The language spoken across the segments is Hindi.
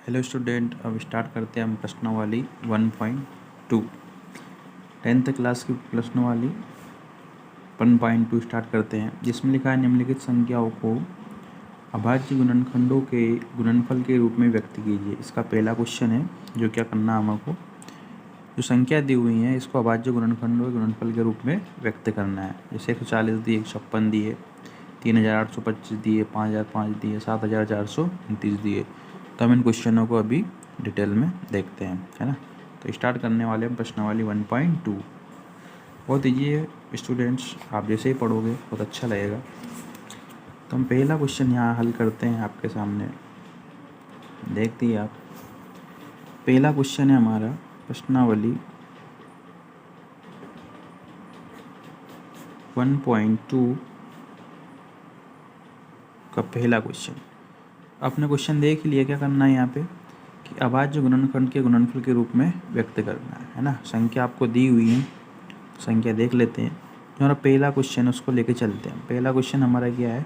हेलो स्टूडेंट, अब स्टार्ट करते हैं हम प्रश्नावली 1.2। 10th क्लास की प्रश्नावली 1.2 स्टार्ट करते हैं, जिसमें लिखा है निम्नलिखित संख्याओं को अभाज्य गुणनखंडों के गुणनफल के रूप में व्यक्त कीजिए। इसका पहला क्वेश्चन है जो क्या करना है हमको, जो संख्या दी हुई है इसको अभाज्य गुणनखंडों के गुणनफल के रूप में व्यक्त करना है। जैसे 140 दिए, 156 दिए, 3825 दिए, 5005 दिए, 7429 दिए। तो हम इन क्वेश्चनों को अभी डिटेल में देखते हैं, है ना। तो स्टार्ट करने वाले हैं प्रश्नावली 1.2। बहुत ईजी है स्टूडेंट्स, आप जैसे ही पढ़ोगे बहुत अच्छा लगेगा। तो हम पहला क्वेश्चन यहाँ हल करते हैं, आपके सामने देखते ही आप। पहला क्वेश्चन है हमारा प्रश्नावली 1.2 का पहला क्वेश्चन। आपने क्वेश्चन देख लिया, क्या करना है यहाँ पे कि अभाज्य गुणनखंड के गुणनफल के रूप में व्यक्त करना है ना। संख्या आपको दी हुई है, संख्या देख लेते हैं। जो हमारा पहला क्वेश्चन है उसको लेके चलते हैं। पहला क्वेश्चन हमारा क्या है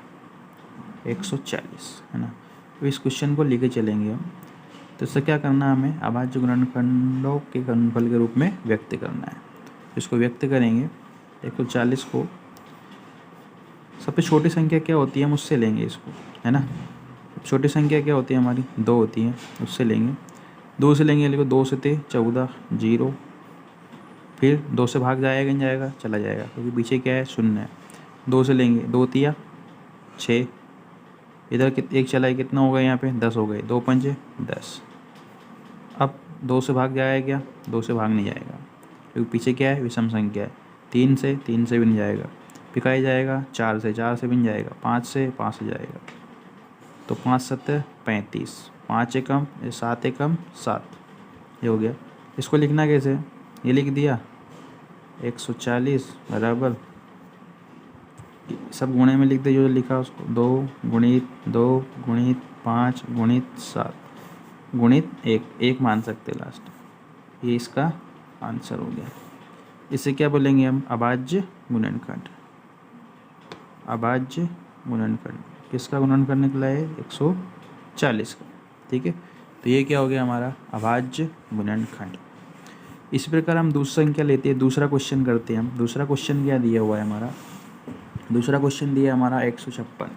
140, है ना। तो इस क्वेश्चन को लेके चलेंगे हम। तो इससे क्या करना है, हमें अभाज्य गुणनखंडों के गुणनफल के रूप में व्यक्त करना है। तो इसको व्यक्त करेंगे 140 को। सबसे छोटी संख्या क्या होती है हम उससे लेंगे इसको, है ना। छोटी संख्या क्या होती है हमारी 2 होती है, उससे लेंगे। 2 से लेंगे, लिखो 2 से 14 0। फिर 2 से भाग जाएगा, नहीं जाएगा, चला जाएगा क्योंकि पीछे क्या है 0 है। 2 से लेंगे, 2 तिया 6, इधर एक चला है, कितना हो गया यहाँ पे 10 हो गए, 2 पंजे 10। अब 2 से भाग जाएगा क्या, 2 से भाग नहीं जाएगा क्योंकि पीछे क्या है विषम संख्या है। 3 से भी नहीं जाएगा, पिकाई जाएगा। 4 से भी नहीं जाएगा, 5 से जाएगा। तो 5 7 35, 5 एकम 7 एकम 7, ये हो गया। इसको लिखना कैसे, ये लिख दिया 140 बराबर, सब गुणे में लिख दे जो लिखा उसको, 2 गुणित 2 गुणित 5 गुणित 7 गुणित 1 मान सकते लास्ट। ये इसका आंसर हो गया। इसे क्या बोलेंगे हम, अभाज्य गुणनखंड। अभाज्य गुणनखंड किसका गुणनखंड निकला है 140 का, ठीक है। तो ये क्या हो गया हमारा अभाज्य गुणनखंड। इस प्रकार हम दूसरी संख्या लेते हैं, दूसरा क्वेश्चन करते हैं हम। दूसरा क्वेश्चन क्या दिया हुआ है हमारा, दूसरा क्वेश्चन दिया हमारा 156।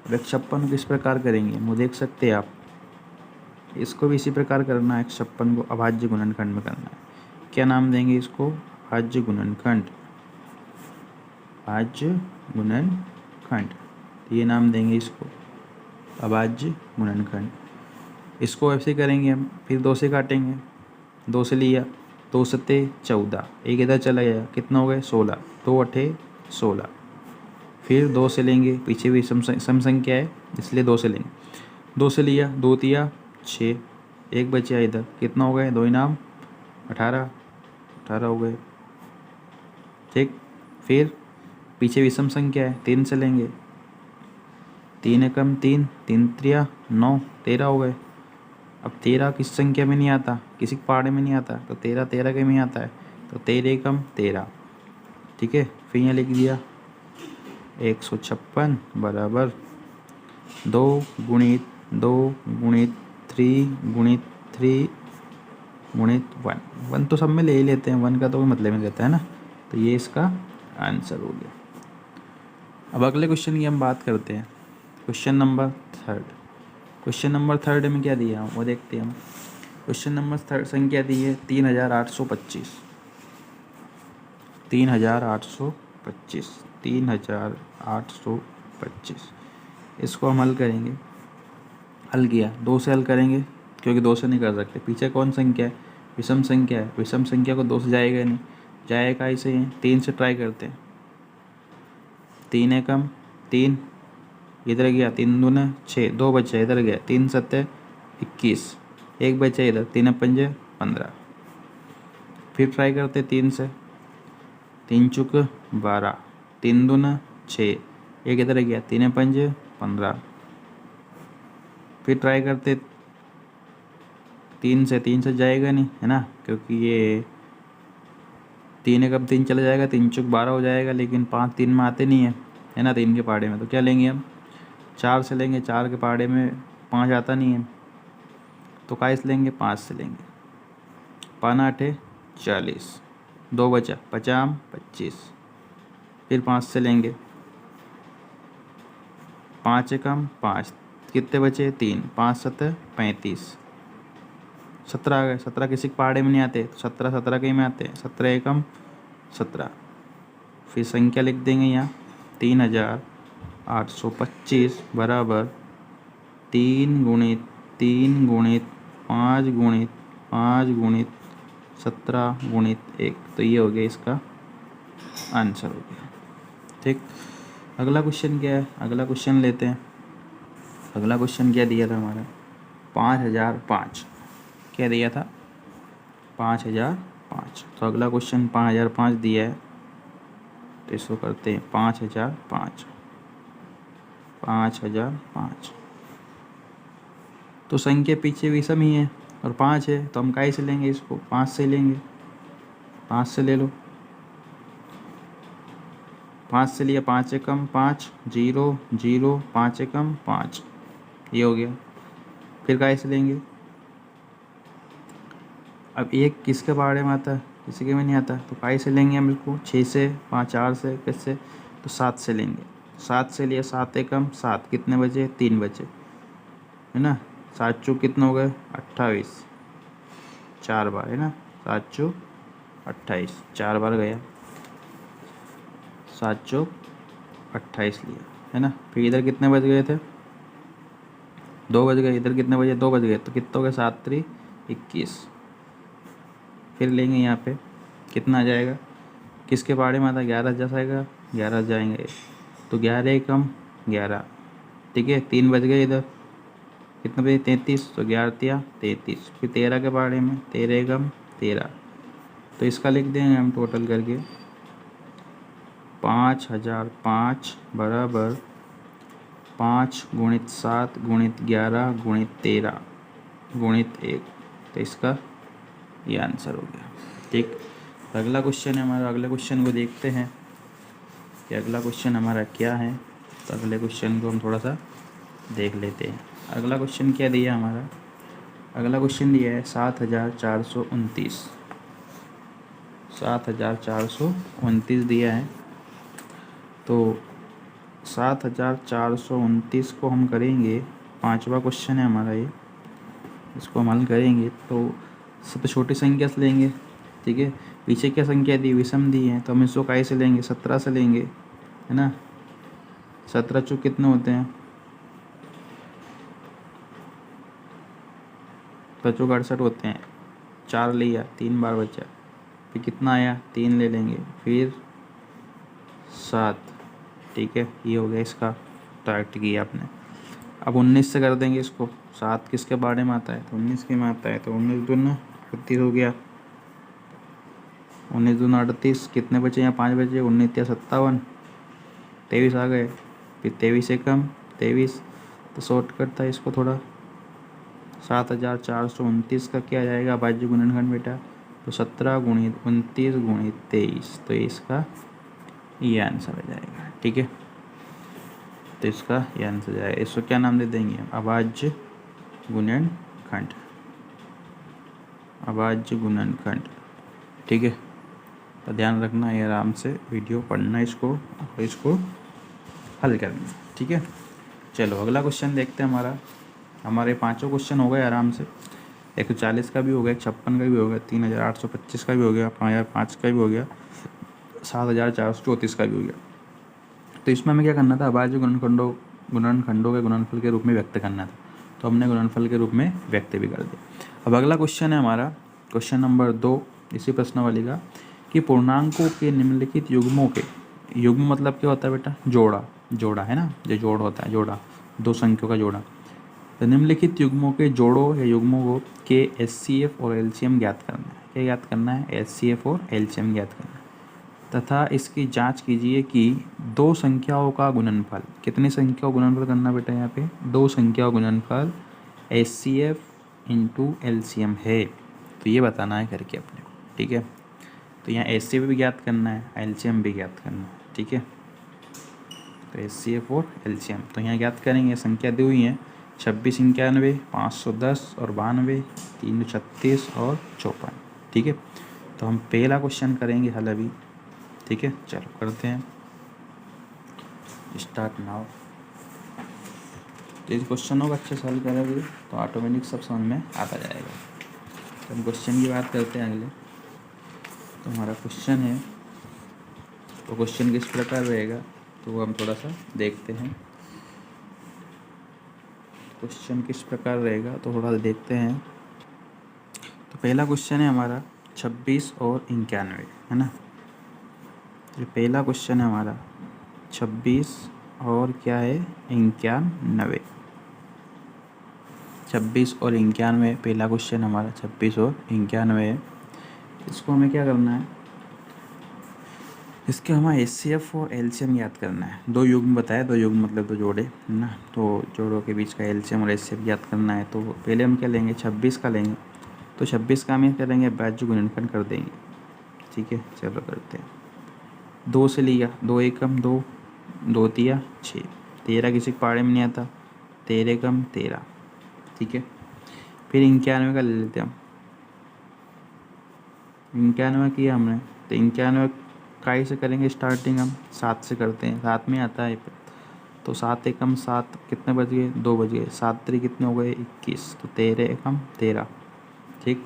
156 किस प्रकार करेंगे वो देख सकते हैं आप। इसको भी इसी प्रकार करना है, 156 को अभाज्य गुणनखंड में करना है। क्या नाम देंगे इसको, अभाज्य गुणनखंड। अभाज्य गुणनखंड, ये नाम देंगे इसको अभाज्य गुणनखंड। इसको ऐसे करेंगे हम, फिर 2 से काटेंगे। 2 से लिया, 2 सत्ते 14, एक इधर चला गया, कितना हो गया 16, 2 अठे 16। फिर 2 से लेंगे, पीछे भी सम संख्या है इसलिए 2 से लेंगे। 2 से लिया, 2 तिया 6, एक बचा इधर, कितना हो गए 2 इनाम 18 हो गए, ठीक। फिर पीछे विषम संख्या है, 3 से लेंगे, 3 एकम 3, 3 त्रिया 9, 13 हो गए। अब 13 किस संख्या में नहीं आता, किसी पहाड़े में नहीं आता, तो 13 के में आता है, तो 13 एकम 13, ठीक है। फिर यहाँ लिख दिया 156 बराबर 2 गुणित 2 गुणित 3 गुणित 3 गुणित 1। 1 तो सब में ले ही लेते हैं, 1 का तो कोई मतलब नहीं रहता है ना। तो ये इसका आंसर हो गया। अब अगले क्वेश्चन की हम बात करते हैं, क्वेश्चन नंबर 3। क्वेश्चन नंबर 3 में क्या दिया वो देखते हैं हम। क्वेश्चन नंबर 3 संख्या दी है 3825। 3825 3825। इसको हम हल करेंगे। हल किया, 2 से हल करेंगे क्योंकि 2 से नहीं कर सकते। पीछे कौन संख्या है, विषम संख्या है। विषम संख्या को 2 से जाएगा नहीं, जाएगा ऐसे ही। 3 से ट्राई करते हैं, 3 एकम 3, इधर गया 3 दूने 6, 2 बचा इधर गया, 3 सत्ते 21, एक बचा इधर, 3 पंजे 15। फिर ट्राई करते 3 से, 3 चुक 12, 3 दूना 6, एक इधर गया, 3 पंजे 15। फिर ट्राई करते 3 से जाएगा नहीं, है ना, क्योंकि ये 3 एकम 3 चला जाएगा, 3 चुक 12 हो जाएगा, लेकिन 5 3 में आते नहीं है ना 3 के पहाड़े में। तो क्या लेंगे हम, 4 से लेंगे। 4 के पहाड़े में 5 आता नहीं है, तो काय से लेंगे, 5 से लेंगे। 5 8 40, 2 बचा, 50 25, फिर 5 से लेंगे, 5 एकम 5, कितने बचे, 3, 5 7 35, 17 आ गए। 17 किसी के पहाड़े में नहीं आते, तो 17 17 के ही में आते हैं। 17 एकम 17, फिर संख्या लिख देंगे यहाँ 3825 बराबर 3 गुणित 3 गुणित 5 गुणित 5 गुणित 17 गुणित 1। तो ये हो गया इसका आंसर हो गया। ठीक, अगला क्वेश्चन क्या है, अगला क्वेश्चन लेते हैं। अगला क्वेश्चन क्या दिया था हमारा, 5005 क्या दिया था, 5005। तो अगला क्वेश्चन 5005 दिया है, तो इसको करते हैं 5005। 5005 तो संख्या पीछे भी सम ही है और 5 है, तो हम काय से लेंगे इसको, 5 से लेंगे। 5 से ले लो, 5 से लिया, 5 एकम 5, 0 0, 5 एकम 5, ये हो गया। फिर काय से लेंगे, अब एक किसके बारे में आता है, किसी के में नहीं आता, तो काय से लेंगे हम इसको, 6 से, 5 4 से, किससे, तो 7 से लेंगे। 7 से लिया, 7 एकम 7, कितने बचे, 3 बचे, है ना। 7 चौक कितने हो गए, 28, 4 बार, है ना। 7 चौक 28, 4 बार गया, 7 चौक 28 लिया, है ना। फिर इधर कितने बज गए थे, 2 बज गए। इधर कितने बजे, 2 बज गए, तो कितना हो गया, 7 3 21। फिर लेंगे यहाँ पे, कितना आ जाएगा, किसके बारे में आता है, 11 जा जाएगा, 11 जाएंगे, तो 11 एकम 11, ठीक है। 3 बज गए, इधर कितने बजे, 33, तो 11 तिया 33। फिर 13 के बारे में, 13 एकम 13, तो इसका लिख देंगे हम टोटल करके 5005 बराबर 5 गुणित 7 गुणित 11 गुणित 13 गुणित 1। तो इसका ये आंसर हो गया। ठीक, अगला क्वेश्चन है हमारा, अगले क्वेश्चन को देखते हैं कि अगला क्वेश्चन हमारा क्या है। तो अगले क्वेश्चन को हम थोड़ा सा देख लेते हैं। अगला क्वेश्चन क्या दिया हमारा, अगला क्वेश्चन दिया है 7429। 7429 दिया है। तो 7429 को हम करेंगे, 5वां क्वेश्चन है हमारा ये, इसको हम हल करेंगे तो सबसे छोटी संख्या से लेंगे, ठीक है। पीछे क्या संख्या दी, विषम दी है, तो हम इसको काय से लेंगे, 17 से लेंगे, है ना। 17 चौक कितने होते हैं, 17 चौक 68 होते हैं। 4 लिया, 3 बार बचा, फिर कितना आया, 3 ले लेंगे, फिर 7, ठीक है। ये हो गया इसका, तो करेक्ट किया आपने। अब 19 से कर देंगे इसको, 7 किसके बारे में आता है, तो 19 के में आता है, तो 19 दूना 38 हो गया, 19 दूना 38, कितने बचे यहाँ, 5 बचे, 19 या 57, 23 आ गए, फिर 23 एकम 23, तो शॉर्टकट था इसको थोड़ा। 7429 का क्या जाएगा, अभाज्य गुणनखंड बेटा, तो 17 गुणित 29 गुणित 23, तो इसका ये आंसर आ जाएगा, ठीक है। तो इसका ये आंसर जाएगा। इसको क्या नाम दे देंगे, अभाज्य गुणनखंड, अभाज्य गुणनखंड, ठीक है। तो ध्यान रखना है, आराम से वीडियो पढ़ना इसको और इसको हल करना, ठीक है। चलो अगला क्वेश्चन देखते हैं। हमारे 5 क्वेश्चन हो गए आराम से। 140 का भी हो गया, 56 का भी हो गया, 3825 का भी हो गया, 5005 का भी हो गया, 7434 का भी हो गया। तो इसमें हमें क्या करना था, अभाज्य गुणनखंडों के गुणनफल के रूप में व्यक्त करना था, तो हमने गुणनफल के रूप में व्यक्त भी कर दिया। अब अगला क्वेश्चन है हमारा, क्वेश्चन नंबर 2 इसी प्रश्नावली का, कि पूर्णांकों के निम्नलिखित युग्मों के, युग्म मतलब क्या होता है बेटा, जोड़ा है ना, जो जोड़ होता है, जोड़ा, दो संख्याओं का जोड़ा। तो निम्नलिखित युग्मों के जोड़ों या युग्मों को के एचसीएफ और एलसीएम ज्ञात करना है। क्या ज्ञात करना है, एचसीएफ और एलसीएम ज्ञात करना है, तथा इसकी जांच कीजिए कि दो संख्याओं का गुणनफल, कितनी संख्याओं का गुणनफल करना बेटा, यहाँ पे 2 संख्याओं का गुणनफल एचसीएफ इंटू एलसीएम है, तो ये बताना है करके अपने को, ठीक है। तो यहाँ एचसीएफ भी ज्ञात करना है, एलसीएम भी ज्ञात करना है, ठीक है। तो एचसीएफ और एलसीएम तो यहाँ ज्ञात करेंगे, संख्या दी हुई है, 26 91 510 और 92 336 और 54। ठीक है, तो हम पहला क्वेश्चन करेंगे हल अभी। ठीक है, चलो करते हैं, स्टार्ट नाउ। तो इस क्वेश्चन को अच्छे से हल करोगे तो ऑटोमेटिक सब समझ में आता जाएगा। तो हम क्वेश्चन की बात करते हैं अगले। तो हमारा क्वेश्चन है, तो क्वेश्चन किस प्रकार रहेगा तो वो हम थोड़ा सा देखते हैं। क्वेश्चन किस प्रकार रहेगा तो थोड़ा देखते हैं। तो पहला क्वेश्चन है हमारा 26 और 91, है ना। ये पहला क्वेश्चन है हमारा 26 और क्या है 91। 26 और 91 पहला क्वेश्चन हमारा 26 और 91 है। इसको हमें क्या करना है, इसके हमें HCF और LCM याद करना है। दो युग्म बताया, दो युग्म मतलब दो जोड़े, है ना। तो जोड़ों के बीच का LCM और HCF याद करना है। तो पहले हम क्या लेंगे, 26 का लेंगे। तो 26 का हम ये करेंगे अविभाज्य गुणनखंड कर देंगे। ठीक है, चलो करते हैं। 2 से लिया, 2 एकम 2, 2 तिया 6, 13 किसी पहाड़े में नहीं आता, 13 एकम 13। ठीक है, फिर 91 का ले लेते हैं हम। 91 किया हमने, तो 91 काई से करेंगे स्टार्टिंग, हम 7 से करते हैं, 7 में आता है। तो 7 एकम 7 कितने बज गए, 2 बज गए। 7 3 कितने हो गए 21, तो 13 एकम 13। ठीक,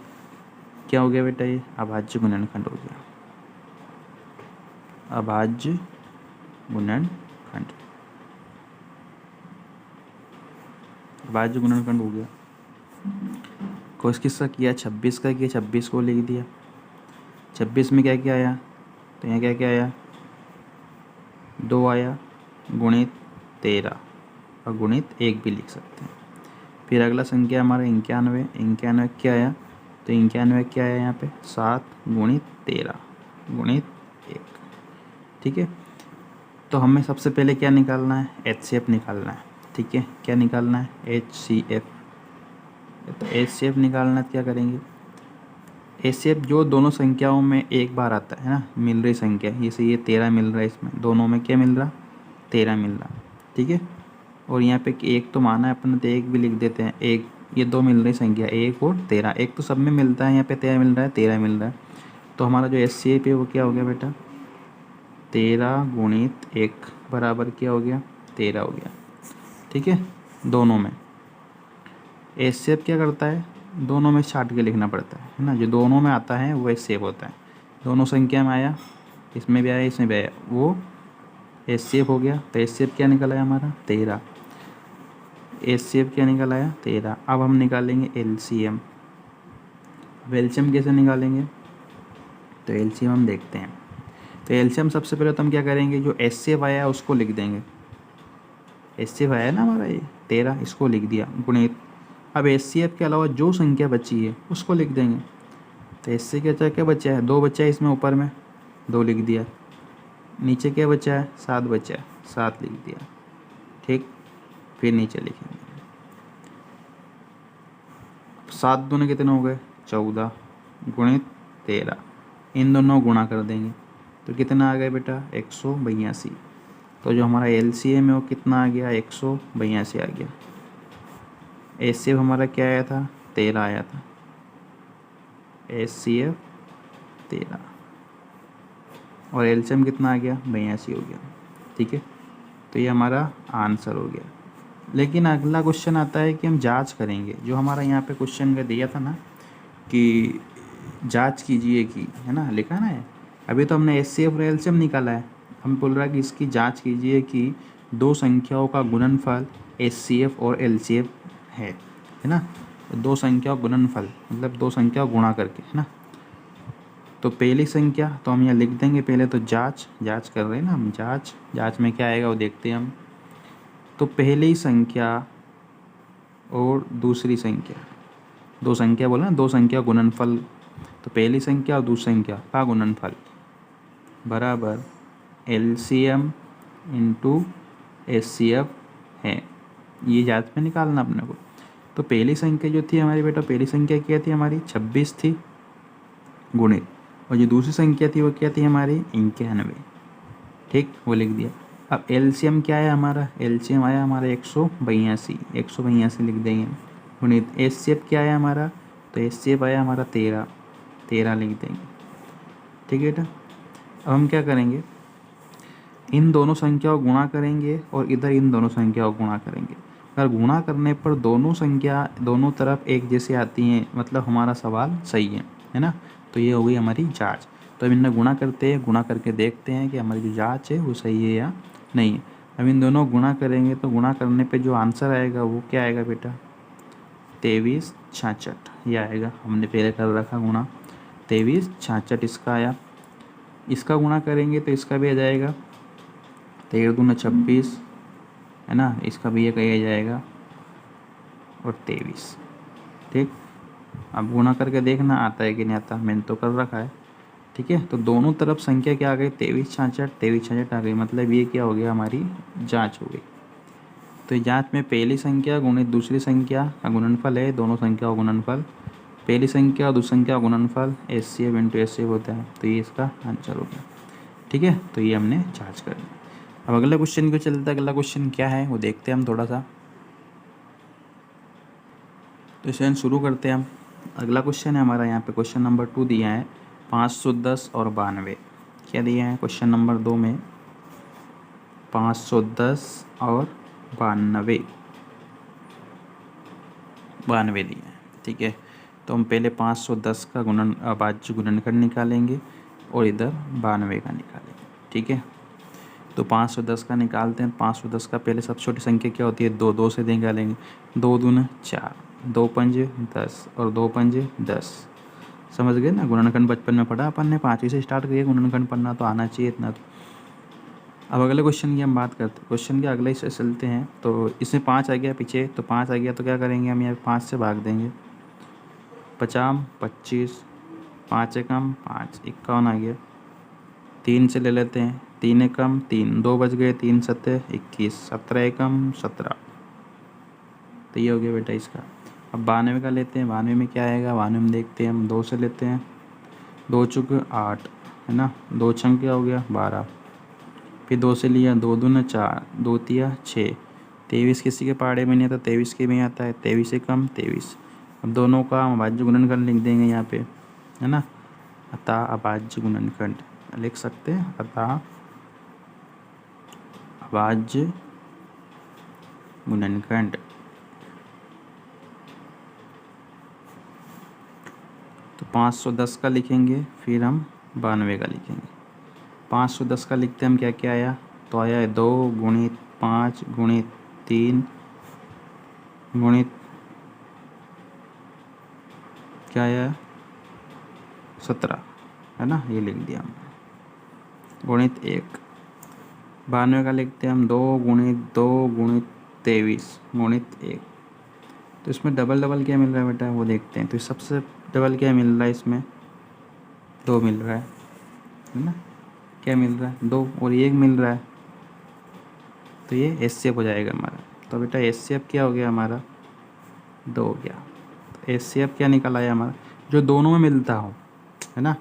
क्या हो गया बेटा, ये अभाज्य गुणनखंड हो गया, अभाज्य गुणनखंड, अभाज्य गुणनखंड हो गया। किसका किया, 26 का किया, 26 को लिख दिया। 26 में क्या क्या आया, तो यहाँ क्या क्या आया, 2 आया, गुणित 13 और गुणित 1 भी लिख सकते हैं। फिर अगला संख्या हमारा 91, 91 क्या आया, तो 91 क्या आया यहाँ पे 7 गुणित 13 गुणित 1। ठीक है, तो हमें सबसे पहले क्या निकालना है, HCF निकालना है। ठीक है, क्या निकालना है, HCF। तो HCF निकालना क्या करेंगे, HCF जो दोनों संख्याओं में एक बार आता है ना, मिल रही संख्या, जैसे ये 13 मिल रहा है, इसमें दोनों में क्या मिल रहा, 13 मिल रहा। ठीक है, और यहाँ पे एक तो माना है अपन, तो एक भी लिख देते हैं। एक, ये दो मिल रही संख्या 1 और 13, एक तो सब में मिलता है, यहाँ पे 13 मिल रहा है, 13 मिल रहा है। तो हमारा जो HCF है वो क्या हो गया बेटा, 13 गुणित 1 बराबर क्या हो गया, 13 हो गया। ठीक है, दोनों में HCF क्या करता है, दोनों में छाट के लिखना पड़ता है ना। जो दोनों में आता है वो HCF होता है। दोनों संख्या में आया, इसमें भी आया, इसमें भी आया, वो HCF हो गया। तो HCF क्या निकल आया हमारा 13। HCF क्या निकल आया 13। अब हम निकालेंगे LCM। अब LCM कैसे निकालेंगे, तो LCM हम देखते हैं। तो LCM सबसे पहले तो हम क्या करेंगे, जो HCF आया है उसको लिख देंगे। HCF आया ना हमारा ये 13, इसको लिख दिया, गुणित। अब HCF के अलावा जो संख्या बची है उसको लिख देंगे। तो HCF क्या बचा है, 2 बचा है इसमें, ऊपर में 2 लिख दिया। नीचे क्या बचा है, 7 बचा है, 7 लिख दिया। ठीक, फिर नीचे लिखेंगे 7 दूने कितने हो गए 14 गुणित 13, इन दोनों गुणा कर देंगे तो कितना आ गया बेटा 182। तो जो हमारा LCM है वो कितना आ गया 182 आ गया। HCF हमारा क्या आया था 13 आया था, HCF 13 और LCM कितना आ गया 82 हो गया। ठीक है, तो ये हमारा आंसर हो गया। लेकिन अगला क्वेश्चन आता है कि हम जांच करेंगे। जो हमारा यहाँ पे क्वेश्चन का दिया था ना कि जांच कीजिए कि, है ना, लिखा ना है। अभी तो हमने HCF और LCM निकाला है, हम बोल रहा है कि इसकी जांच कीजिए कि दो संख्याओं का गुणनफल HCF और LCM है ना। दो संख्याओं का गुणनफल मतलब दो संख्याओं गुणा करके, है ना। तो पहली संख्या तो हम यहाँ लिख देंगे पहले। तो जांच कर रहे हैं ना हम, जांच में क्या आएगा वो देखते हैं हम। तो पहली संख्या और दूसरी संख्या, दो संख्या बोला ना, दो संख्या गुणनफल। तो पहली संख्या और दूसरी संख्या का गुणनफल बराबर LCM इंटू HCF है। ये जांच में निकालना अपने को। तो पहली संख्या जो थी हमारी बेटा, पहली संख्या क्या थी हमारी 26 थी गुणित, और जो दूसरी संख्या थी वो क्या थी हमारी 91। ठीक, वो लिख दिया। अब एलसीएम क्या है हमारा, एलसीएम आया हमारा 182, 182 लिख देंगे। गुणित एचसीएफ क्या है हमारा, तो एचसीएफ आया हमारा 13, 13 लिख देंगे। ठीक है बेटा, अब हम क्या करेंगे, इन दोनों संख्याओं को गुणा करेंगे और इधर इन दोनों संख्याओं को गुणा करेंगे। अगर गुणा करने पर दोनों संख्या दोनों तरफ एक जैसे आती हैं, मतलब हमारा सवाल सही है ना। तो ये हो गई हमारी जांच। तो अब इन्हें गुणा करते हैं, गुणा करके देखते हैं कि हमारी जो जांच है वो सही है या नहीं है। अब इन दोनों को गुणा करेंगे तो गुणा करने पे जो आंसर आएगा वो क्या आएगा बेटा, 23 66 ये आएगा। हमने पहले कर रखा गुणा, 23 66 इसका आया। इसका गुणा करेंगे तो इसका भी आ जाएगा 13 दूना 26 है ना, इसका भी ये कही जाएगा और 23। ठीक, अब गुणा करके देखना आता है कि नहीं आता, मैंने तो कर रखा है। ठीक है, तो दोनों तरफ संख्या क्या आ गई, 23 66, 23 66 आ गई, मतलब ये क्या हो गया, हमारी जांच हो गई। तो जांच में पहली संख्या गुणित दूसरी संख्या का गुणनफल है, दोनों संख्या का गुणनफल, पहली संख्या और दूसरी संख्या का गुणनफल एचसीएफ इंटू एचसीएफ होता है, तो ये इसका आंसर हो गया। ठीक है, तो ये हमने जांच कर ली। अब अगले क्वेश्चन को चलते हैं, अगला क्वेश्चन क्या है वो देखते हैं हम थोड़ा सा। तो इसे शुरू करते हैं हम। अगला क्वेश्चन है हमारा, यहाँ पे क्वेश्चन नंबर 2 दिया है 510 और 92। क्या दिया है क्वेश्चन नंबर 2 में, 510 और 92 दिया है। ठीक है, तो हम पहले 510 का अभाज्य गुणनखंड निकालेंगे और इधर 92 का निकालेंगे। ठीक है, तो 510 का निकालते हैं। 510 का पहले सबसे छोटी संख्या क्या होती है, 2, 2 से निकालेंगे, 2 दूना 4, 2 पंजे 10 और 2 पंजे 10। समझ गए ना, गुणनखंड बचपन में पढ़ा अपन ने, 5वीं से स्टार्ट किया गुणनखंड पढ़ना, तो आना चाहिए इतना तो। अब अगले क्वेश्चन की हम बात करते हैं। क्वेश्चन के अगले से चलते हैं। तो इसमें 5 आ गया पीछे, तो 5 आ गया तो क्या करेंगे हम, यहाँ 5 से भाग देंगे, 50 25, 5 एकम 5, 51 आ गया। 3 से ले लेते हैं, 3 एकम 3, 2 बच गए, 3 सत्ते 21, 17 एकम 17। तो ये हो गया बेटा इसका। अब 92 का लेते हैं, 92 में क्या आएगा, 92 में देखते हैं हम, 2 से लेते हैं, 2 चुक 8 है ना, 2 छंग क्या हो गया 12, फिर 2 से लिया, 2 दूना 4, 2 तिया 6, 23 किसी के पहाड़े में नहीं आता, 23 के में आता है, 23 एकम 23। अब दोनों का हम अभाज्य गुणनखंड लिख देंगे यहाँ पे, है ना, अतः अभाज्य गुणनखंड लिख सकते हैं, अतः अभाज्य गुणनखंड। तो 510 का लिखेंगे, फिर हम 92 का लिखेंगे। 510 का लिखते हम, क्या क्या आया, तो आया है 2 गुणित 5 गुणित 3 गुणित क्या आया 17 है ना, ये लिख दिया हम, गुणित 1। 92 का लिखते हैं हम, 2 गुणित 2 गुणित 23 गुणित 1। तो इसमें डबल डबल क्या मिल रहा है बेटा, वो देखते हैं। तो सबसे डबल क्या मिल रहा है इसमें, 2 मिल रहा है ना, क्या मिल रहा है 2 और 1 मिल रहा है, तो ये एचसीएफ हो जाएगा हमारा। तो बेटा एचसीएफ क्या हो गया हमारा, 2 हो गया। तो एचसीएफ क्या निकल आया हमारा, जो दोनों में मिलता हो, है ना,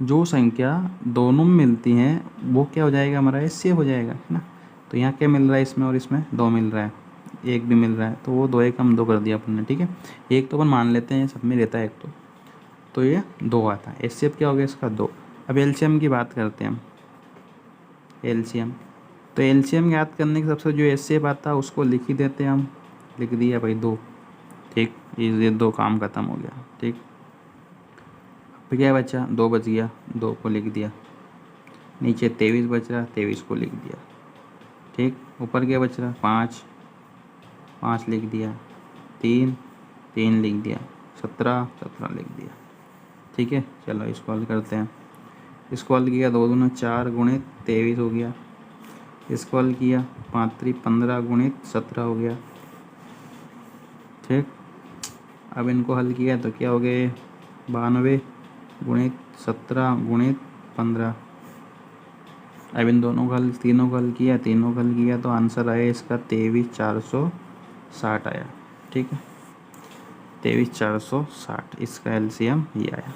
जो संख्या दोनों में मिलती हैं वो क्या हो जाएगा हमारा, एचसीएफ हो जाएगा, है ना। तो यहाँ क्या मिल रहा है इसमें, और इसमें 2 मिल रहा है, 1 भी मिल रहा है, तो वो 2 एक हम 2 कर दिया अपन ने। ठीक है, एक तो अपन मान लेते हैं, सब में रहता है एक तो ये 2 आता है। एचसीएफ क्या हो गया इसका, 2। अब एलसीएम की बात करते हैं हम, एलसीएम। तो एलसीएम याद करने के सबसे जो एचसीएफ आता है उसको लिख ही देते हैं हम, लिख दिया भाई 2। ठीक, ये 2 काम खत्म हो गया। ठीक, फिर क्या बचा, 2 बच गया, 2 को लिख दिया, नीचे 23 बच रहा, 23 को लिख दिया। ठीक, ऊपर क्या बच रहा, 5, 5 लिख दिया, 3, 3 लिख दिया, 17, 17 लिख दिया। ठीक है, चलो इसको हल करते हैं। इसको हल किया, 2 दूना 4 गुणित 23 हो गया। इसको हल किया, 5 3 15 गुणित 17 हो गया। ठीक, अब इनको हल किया तो क्या हो गए, 92 गुणित 17 गुणित 15। अब इन दोनों का हल, तीनों का हल किया, तीनों का हल किया तो आंसर आया इसका 23,460 आया। ठीक है, 23,460 इसका एलसीएम ये आया।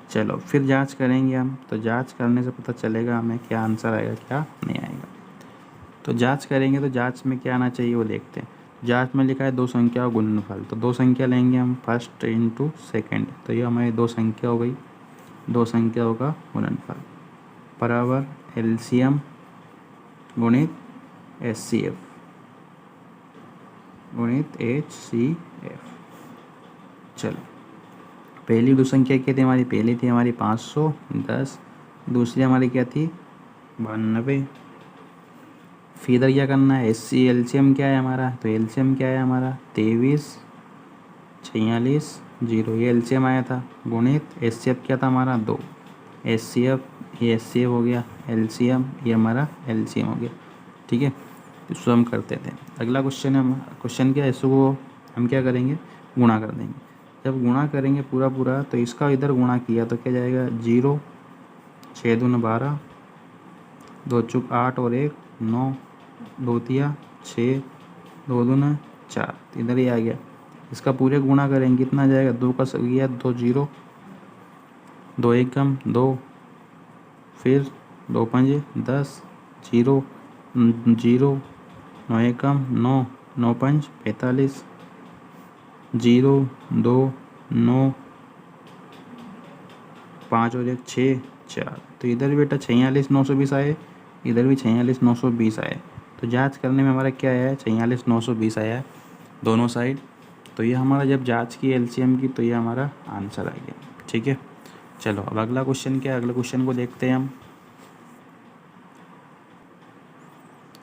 चलो फिर जांच करेंगे हम, तो जांच करने से पता चलेगा हमें क्या आंसर आएगा क्या नहीं आएगा। तो जांच करेंगे, तो जांच में क्या आना चाहिए वो देखते हैं। जांच में लिखा है दो संख्या और गुणनफल, तो दो संख्या लेंगे हम फर्स्ट इंटू सेकेंड, तो ये हमारी दो संख्या हो गई, दो संख्या होगा गुणनफल बराबर एलसीएम गुणित एचसीएफ गुणित एचसीएफ। चलो पहली दो संख्या क्या थी हमारी, पहली थी हमारी 510, दूसरी हमारी क्या थी 92। फिर इधर क्या करना है, एलसीएम क्या है हमारा, तो एलसीएम क्या है हमारा 23 46 0, ये एलसीएम आया था, गुणित एचसीएफ क्या था हमारा 2, एचसीएफ ये एचसीएफ हो गया, एलसीएम ये हमारा एलसीएम हो गया। ठीक है, इसको हम करते थे। अगला क्वेश्चन है, क्वेश्चन क्या है, इसको हम क्या करेंगे गुणा कर देंगे। जब गुणा करेंगे पूरा पूरा, तो इसका इधर गुणा किया तो क्या जाएगा 0, 6 दूनी 12, 2 चुक 8 और 1 9, 2 तिया 6, 2 दूना 4, इधर ही आ गया। इसका पूरे गुणा करेंगे कितना जाएगा, 2 का गया 2 0, 2 1 कम 2, फिर 2 5 10, 0 0, 9 1 कम 9, 9 5 45, 0 2 9, 5 और 1 6 4, तो इधर भी बेटा 46 920 आए, इधर भी 46 920 आए। तो जांच करने में हमारा क्या आया है 46 920 आया है दोनों साइड। तो ये हमारा जब जांच की एलसीएम की, तो ये हमारा आंसर आ गया। ठीक है, चलो अब अगला क्वेश्चन क्या है, अगले क्वेश्चन को देखते हैं हम।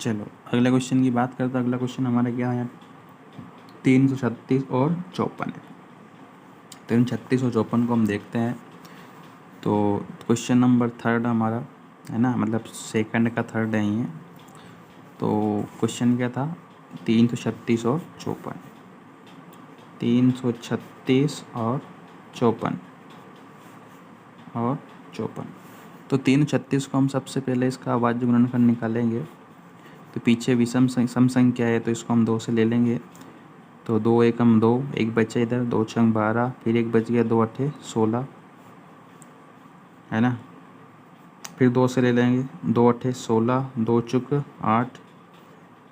चलो अगले क्वेश्चन की बात करते हैं। अगला क्वेश्चन हमारा क्या है 336 और 54 है। 336 और 54 को हम देखते हैं। तो क्वेश्चन नंबर थर्ड हमारा है ना, मतलब सेकंड का थर्ड है ये। तो क्वेश्चन क्या था 336 और 54, 336 और 54 और 54। तो 336 को हम सबसे पहले इसका अभाज्य गुणनखंड निकालेंगे। तो पीछे विषम सम संख्या है, तो इसको हम 2 से ले लेंगे। तो 2 एकम 2, एक बचा इधर, 2 छंग 12, फिर एक बच गया 2 अट्ठे 16 है ना। फिर 2 से ले लेंगे, 2 अट्ठे 16, 2 चुक 8,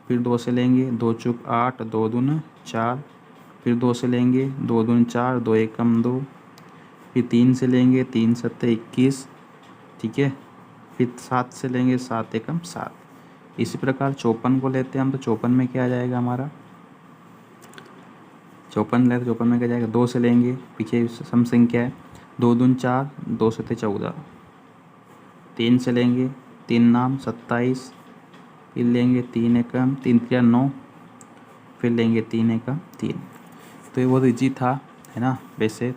फिर 2 से लेंगे 2 चुक 8, 2 दून 4, फिर 2 से लेंगे 2 दून 4, 2 एकम 2, फिर 3 से लेंगे 3 सत्ते 21। ठीक है, फिर 7 से लेंगे 7 एकम 7। इसी प्रकार 54 को लेते हैं हम। तो 54 में क्या आ जाएगा हमारा, 54 लेते 54 में क्या जाएगा, 2 से लेंगे, पीछे सम संख्या है, 2 दून 4, 2 सत्ते 14, 3 से लेंगे 3 नाम 27, फिर लेंगे 3 एकम 3 3 9, फिर लेंगे 3 एकम 3। तो ये बहुत ईजी था है ना वैसे।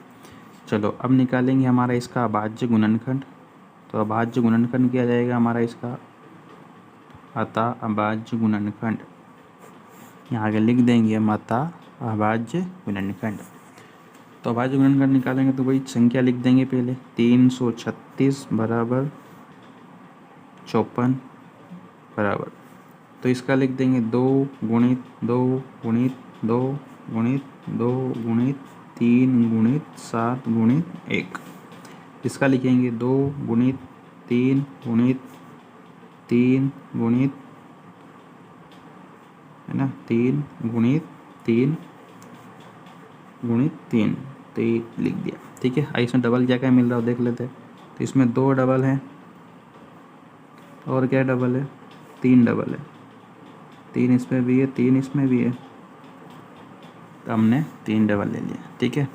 चलो अब निकालेंगे हमारा इसका अभाज्य गुणनखंड। तो अभाज्य गुणनखंड क्या जाएगा हमारा इसका, अतः अभाज्य गुणनखंड, यहाँ आगे लिख देंगे हम अतः अभाज्य गुणनखंड। तो अभाज्य गुणनखंड निकालेंगे तो वही संख्या लिख देंगे पहले, 336 बराबर 54 बराबर, तो इसका लिख देंगे 2 गुणित 2 गुणित 2 गुणित 2 गुणित 3 गुणित 7 गुणित 1। इसका लिखेंगे 2 गुणित 3 गुणित 3 गुणित है ना, 3 गुणित 3 गुणित 3, तो ये लिख दिया। ठीक है, इसमें डबल क्या क्या मिल रहा है देख लेते हैं। तो इसमें 2 डबल है, और क्या डबल है 3 डबल है, 3 इसमें भी है 3 इसमें भी है, तो हमने 3 डबल ले लिया। ठीक है,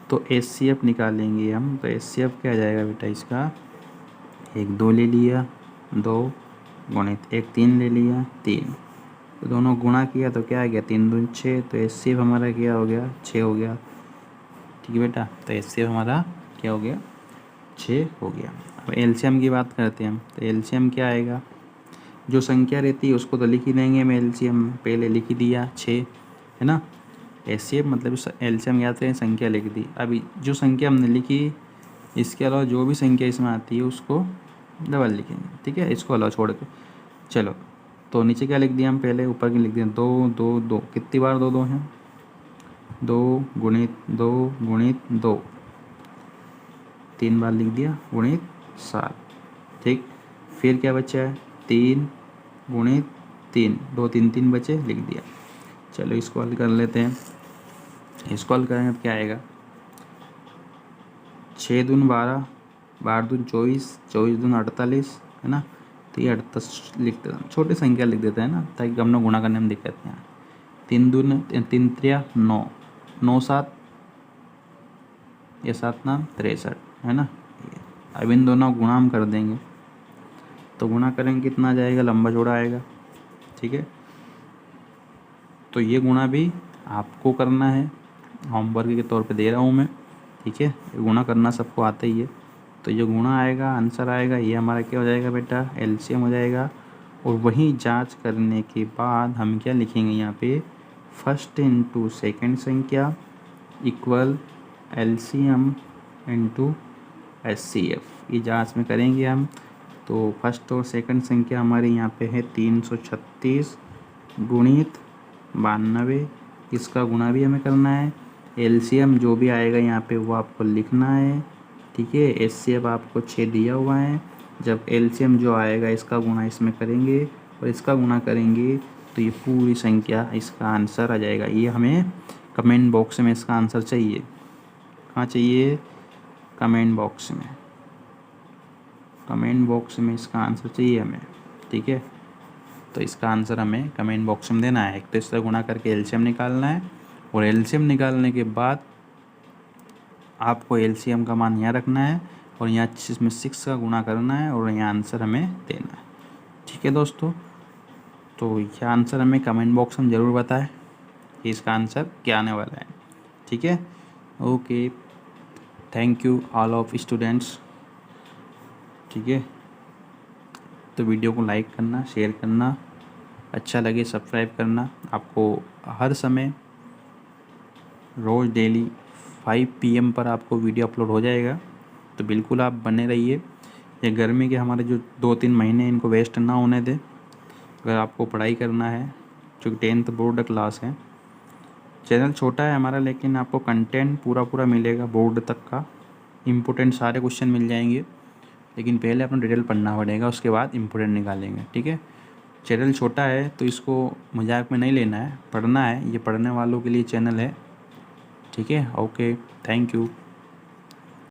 तो एचसीएफ निकालेंगे हम। तो एचसीएफ क्या आ जाएगा बेटा इसका, 1 2 ले लिया 2 गुणित 1 3 ले लिया 3, तो दोनों गुणा किया तो क्या आ गया 3 दूनी 6, तो एचसीएफ हमारा क्या हो गया 6 हो गया। ठीक है बेटा, तो एचसीएफ हमारा क्या हो गया 6 हो गया। अब एलसीएम की बात करते हैं हम। तो एलसीएम क्या आएगा, जो संख्या रहती है उसको तो लिख ही देंगे, मैं एलसीएम पहले लिख ही दिया 6 है ना। एचसीएफ मतलब एलसीएम याद करें संख्या लिख दी। अभी जो संख्या हमने लिखी इसके अलावा जो भी संख्या इसमें आती है उसको डबल लिखेंगे। ठीक है, इसको अलावा छोड़ के। चलो तो नीचे क्या लिख दिया हम पहले, ऊपर की लिख दिया 2 2 2, कितनी बार 2 2 हैं, 2 गुणित 2 गुणित 2, 3 बार लिख दिया गुणित 7, ठीक। फिर क्या बचा है 3 गुणित 3, 2 3 3 बचे, लिख दिया। चलो इसको हल कर लेते हैं। इसको हल करेंगे तो क्या आएगा 6 दून 12, 12 दून 24, 24 दून 48, है ना। तो ये 48 लिखते हैं, छोटी संख्या लिख देते हैं ना, ताकि हम लोग गुणा करने में दिक्कत नहीं आए। 3 दून 3 त्रिया 9, 9 7, ये 7 नाम 63, है ना। अब इन दोनों गुणा हम कर देंगे, तो गुणा करेंगे कितना जाएगा, लंबा चौड़ा आएगा, ठीक है। तो ये गुणा भी आपको करना है, होमवर्क के तौर पे दे रहा हूँ मैं, ठीक है। गुणा करना सबको आता ही है। तो ये गुणा आएगा, आंसर आएगा, ये हमारा क्या हो जाएगा बेटा, एलसीएम हो जाएगा। और वहीं जांच करने के बाद हम क्या लिखेंगे यहाँ पे, फर्स्ट इंटू सेकेंड संख्या इक्वल एलसीएम इंटू एचसीएफ, ये जांच में करेंगे हम। तो फर्स्ट और सेकंड संख्या हमारी यहाँ पे है 336 गुणित 92, इसका गुणा भी हमें करना है। एलसीएम जो भी आएगा यहाँ पे वो आपको लिखना है, ठीक है। एचसीएफ आपको 6 दिया हुआ है। जब एलसीएम जो आएगा इसका गुणा इसमें करेंगे और इसका गुणा करेंगे तो ये पूरी संख्या, इसका आंसर आ जाएगा। ये हमें कमेंट बॉक्स में इसका आंसर चाहिए। कहाँ चाहिए, कमेंट बॉक्स में, कमेंट बॉक्स में इसका आंसर चाहिए हमें, ठीक है। तो इसका आंसर हमें कमेंट बॉक्स में देना है। एक तो इससे गुणा करके एलसीएम निकालना है, और एलसीएम निकालने के बाद आपको एलसीएम का मान यहाँ रखना है और यहाँ इसमें 6 का गुणा करना है और यहाँ आंसर हमें देना है, ठीक है दोस्तों। तो यह आंसर हमें कमेंट बॉक्स में ज़रूर बताएं कि इसका आंसर क्या आने वाला है, ठीक है। Okay, thank you all of students, ठीक है। तो वीडियो को लाइक करना, शेयर करना, अच्छा लगे सब्सक्राइब करना। आपको हर समय रोज़ डेली 5 PM पर आपको वीडियो अपलोड हो जाएगा, तो बिल्कुल आप बने रहिए। ये गर्मी के हमारे जो 2-3 महीने, इनको वेस्ट ना होने दें। अगर आपको पढ़ाई करना है, चूँकि 10th बोर्ड क्लास है, चैनल छोटा है हमारा, लेकिन आपको कंटेंट पूरा मिलेगा बोर्ड तक का। इम्पोर्टेंट सारे क्वेश्चन मिल जाएंगे, लेकिन पहले अपना डिटेल पढ़ना पड़ेगा, उसके बाद इम्पोर्टेंट निकालेंगे, ठीक है। चैनल छोटा है तो इसको मजाक में नहीं लेना है, पढ़ना है। ये पढ़ने वालों के लिए चैनल है, ठीक है। Okay, thank you.